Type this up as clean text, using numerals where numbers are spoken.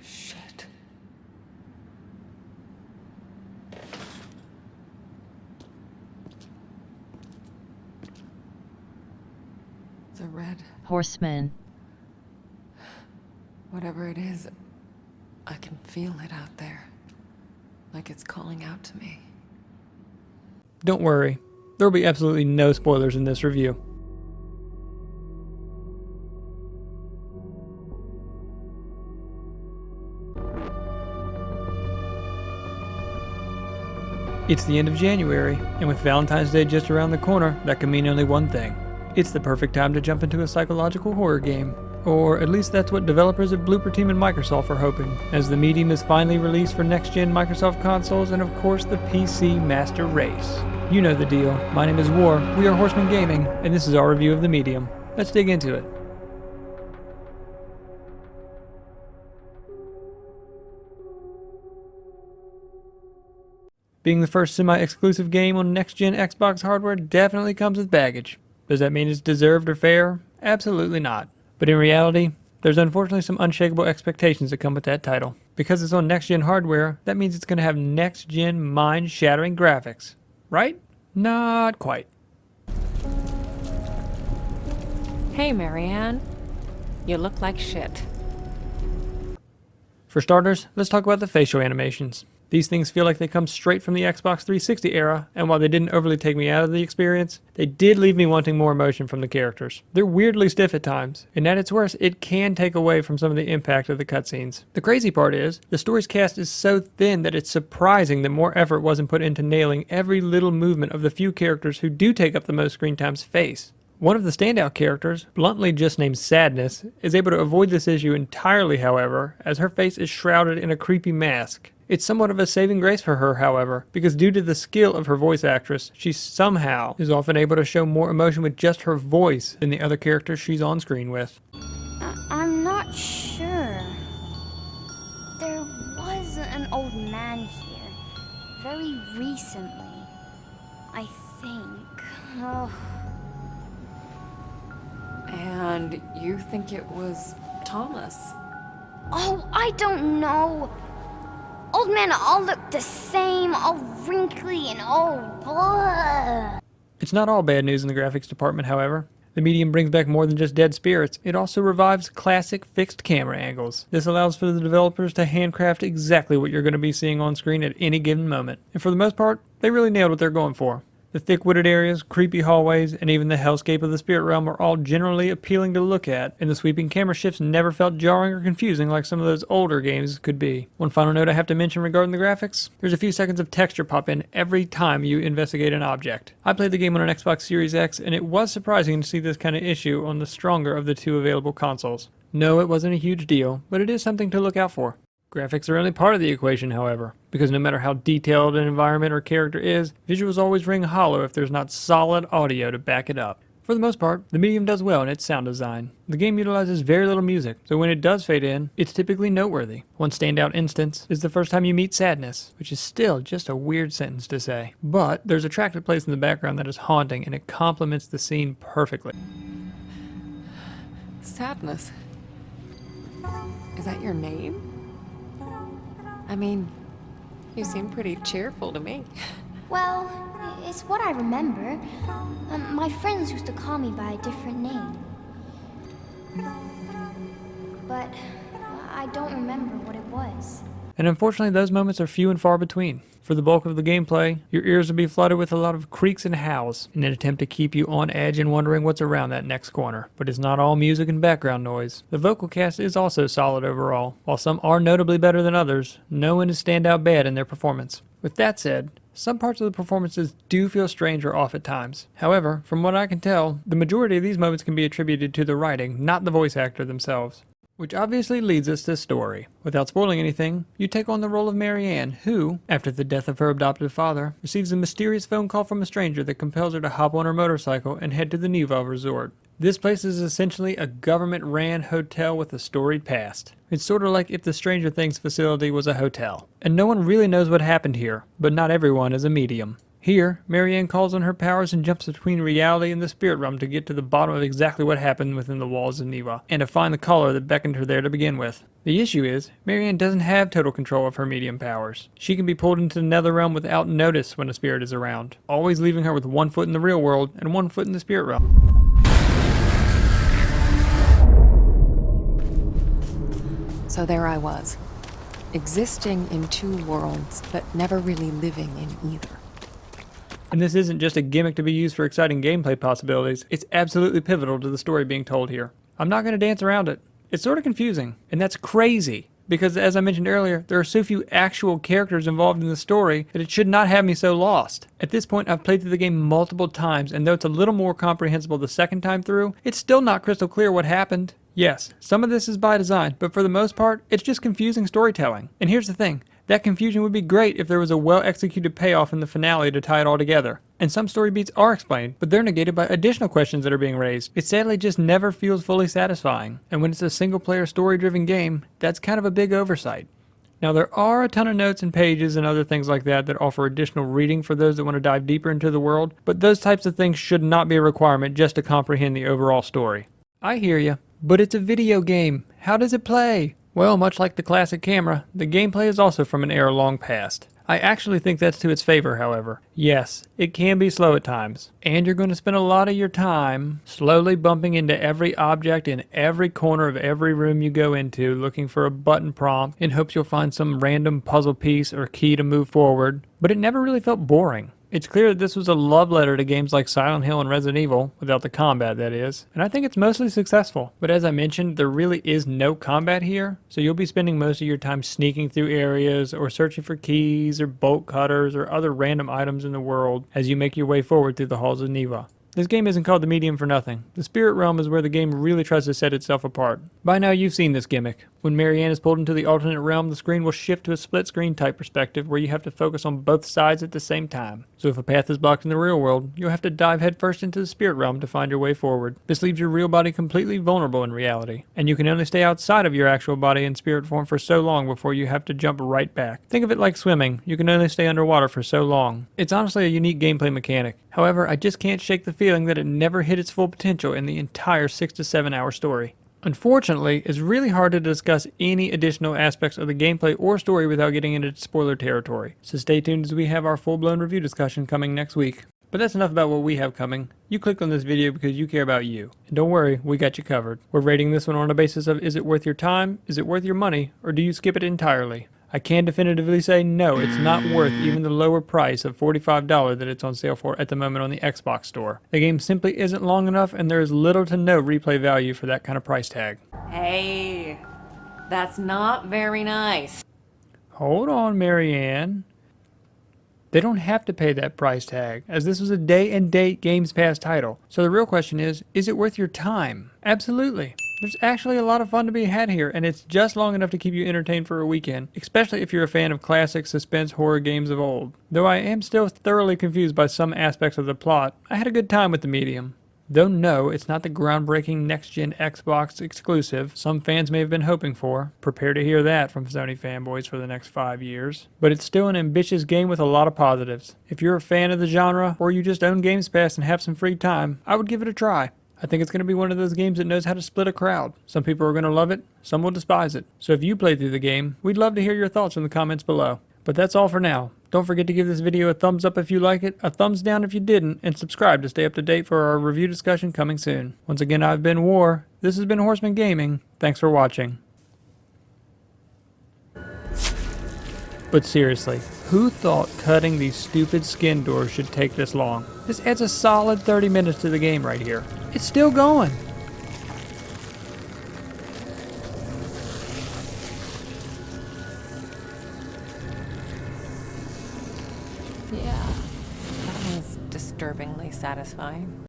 Shit. The red, Horseman. whatever it is, I can feel it out there. Like it's calling out to me. Don't worry, there will be absolutely no spoilers in this review. It's the end of January, and with Valentine's Day just around the corner, that can mean only one thing. It's the perfect time to jump into a psychological horror game. Or at least that's what developers at Blooper Team and Microsoft are hoping, as the medium is finally released for next-gen Microsoft consoles and of course the PC Master Race. You know the deal. My name is War, we are Horseman Gaming, and this is our review of the medium. Let's dig into it. Being the first semi-exclusive game on next-gen Xbox hardware definitely comes with baggage. Does that mean it's deserved or fair? Absolutely not. But in reality, there's unfortunately some unshakable expectations that come with that title. Because it's on next-gen hardware, that means it's going to have next-gen mind-shattering graphics. Right? Not quite. Hey, Marianne. You look like shit. For starters, let's talk about the facial animations. These things feel like they come straight from the Xbox 360 era, and while they didn't overly take me out of the experience, they did leave me wanting more emotion from the characters. They're weirdly stiff at times, and at its worst, it can take away from some of the impact of the cutscenes. The crazy part is, the story's cast is so thin that it's surprising that more effort wasn't put into nailing every little movement of the few characters who do take up the most screen time's face. One of the standout characters, bluntly just named Sadness, is able to avoid this issue entirely, however, as her face is shrouded in a creepy mask. It's somewhat of a saving grace for her, however, because due to the skill of her voice actress, she somehow is often able to show more emotion with just her voice than the other characters she's on screen with. I'm not sure. There was an old man here, very recently, I think. Oh. And you think it was Thomas? Oh, I don't know. Old men all look the same, all wrinkly and all blah. It's not all bad news in the graphics department, however. The medium brings back more than just dead spirits, it also revives classic fixed camera angles. This allows for the developers to handcraft exactly what you're going to be seeing on screen at any given moment. And for the most part, they really nailed what they're going for. The thick-wooded areas, creepy hallways, and even the hellscape of the spirit realm are all generally appealing to look at, and the sweeping camera shifts never felt jarring or confusing like some of those older games could be. One final note I have to mention regarding the graphics, there's a few seconds of texture pop in every time you investigate an object. I played the game on an Xbox Series X, and it was surprising to see this kind of issue on the stronger of the two available consoles. No, it wasn't a huge deal, but it is something to look out for. Graphics are only part of the equation, however, because no matter how detailed an environment or character is, visuals always ring hollow if there's not solid audio to back it up. For the most part, the medium does well in its sound design. The game utilizes very little music, so when it does fade in, it's typically noteworthy. One standout instance is the first time you meet Sadness, which is still just a weird sentence to say. But there's a track that plays in the background that is haunting, and it complements the scene perfectly. Sadness. Is that your name? I mean, you seem pretty cheerful to me. Well, it's what I remember. My friends used to call me by a different name. But I don't remember what it was. And unfortunately, those moments are few and far between. For the bulk of the gameplay, your ears will be flooded with a lot of creaks and howls in an attempt to keep you on edge and wondering what's around that next corner. But it's not all music and background noise. The vocal cast is also solid overall. While some are notably better than others, no one is standout bad in their performance. With that said, some parts of the performances do feel strange or off at times. However, from what I can tell, the majority of these moments can be attributed to the writing, not the voice actor themselves. Which obviously leads us to story. Without spoiling anything, you take on the role of Marianne, who, after the death of her adoptive father, receives a mysterious phone call from a stranger that compels her to hop on her motorcycle and head to the Nouveau Resort. This place is essentially a government-ran hotel with a storied past. It's sort of like if the Stranger Things facility was a hotel. And no one really knows what happened here, but not everyone is a medium. Here, Marianne calls on her powers and jumps between reality and the spirit realm to get to the bottom of exactly what happened within the walls of Niwa, and to find the caller that beckoned her there to begin with. The issue is, Marianne doesn't have total control of her medium powers. She can be pulled into the nether realm without notice when a spirit is around, always leaving her with one foot in the real world and one foot in the spirit realm. So there I was, existing in two worlds, but never really living in either. And this isn't just a gimmick to be used for exciting gameplay possibilities, it's absolutely pivotal to the story being told here. I'm not going to dance around it. It's sort of confusing, and that's crazy, because as I mentioned earlier, there are so few actual characters involved in the story that it should not have me so lost. At this point, I've played through the game multiple times, and though it's a little more comprehensible the second time through, it's still not crystal clear what happened. Yes, some of this is by design, but for the most part, it's just confusing storytelling. And here's the thing. That confusion would be great if there was a well-executed payoff in the finale to tie it all together. And some story beats are explained, but they're negated by additional questions that are being raised. It sadly just never feels fully satisfying. And when it's a single-player story-driven game, that's kind of a big oversight. Now there are a ton of notes and pages and other things like that that offer additional reading for those that want to dive deeper into the world, but those types of things should not be a requirement just to comprehend the overall story. I hear ya, but it's a video game. How does it play? Well, much like the classic camera, the gameplay is also from an era long past. I actually think that's to its favor, however. Yes, it can be slow at times, and you're going to spend a lot of your time slowly bumping into every object in every corner of every room you go into, looking for a button prompt in hopes you'll find some random puzzle piece or key to move forward, but it never really felt boring. It's clear that this was a love letter to games like Silent Hill and Resident Evil, without the combat that is, and I think it's mostly successful. But as I mentioned, there really is no combat here, so you'll be spending most of your time sneaking through areas or searching for keys or bolt cutters or other random items in the world as you make your way forward through the halls of Niwa. This game isn't called the Medium for nothing. The Spirit Realm is where the game really tries to set itself apart. By now you've seen this gimmick. When Marianne is pulled into the alternate realm, the screen will shift to a split screen type perspective where you have to focus on both sides at the same time. So if a path is blocked in the real world, you'll have to dive headfirst into the Spirit Realm to find your way forward. This leaves your real body completely vulnerable in reality, and you can only stay outside of your actual body in spirit form for so long before you have to jump right back. Think of it like swimming. You can only stay underwater for so long. It's honestly a unique gameplay mechanic. However, I just can't shake the feeling that it never hit its full potential in the entire 6 to 7 hour story. Unfortunately, it's really hard to discuss any additional aspects of the gameplay or story without getting into spoiler territory, so stay tuned as we have our full-blown review discussion coming next week. But that's enough about what we have coming. You clicked on this video because you care about you. And don't worry, we got you covered. We're rating this one on a basis of is it worth your time, is it worth your money, or do you skip it entirely? I can definitively say no, it's not worth even the lower price of $45 that it's on sale for at the moment on the Xbox store. The game simply isn't long enough and there is little to no replay value for that kind of price tag. Hey, that's not very nice. Hold on, Marianne. They don't have to pay that price tag, as this was a day-and-date Games Pass title. So the real question is it worth your time? Absolutely. There's actually a lot of fun to be had here, and it's just long enough to keep you entertained for a weekend, especially if you're a fan of classic suspense horror games of old. Though I am still thoroughly confused by some aspects of the plot, I had a good time with the medium. Though no, it's not the groundbreaking next-gen Xbox exclusive some fans may have been hoping for. Prepare to hear that from Sony fanboys for the next 5 years. But it's still an ambitious game with a lot of positives. If you're a fan of the genre, or you just own Games Pass and have some free time, I would give it a try. I think it's going to be one of those games that knows how to split a crowd. Some people are going to love it, some will despise it. So if you played through the game, we'd love to hear your thoughts in the comments below. But that's all for now. Don't forget to give this video a thumbs up if you like it, a thumbs down if you didn't, and subscribe to stay up to date for our review discussion coming soon. Once again, I've been War. This has been Horseman Gaming. Thanks for watching. But seriously, who thought cutting these stupid skin doors should take this long? This adds a solid 30 minutes to the game right here. It's still going. Yeah, that was disturbingly satisfying.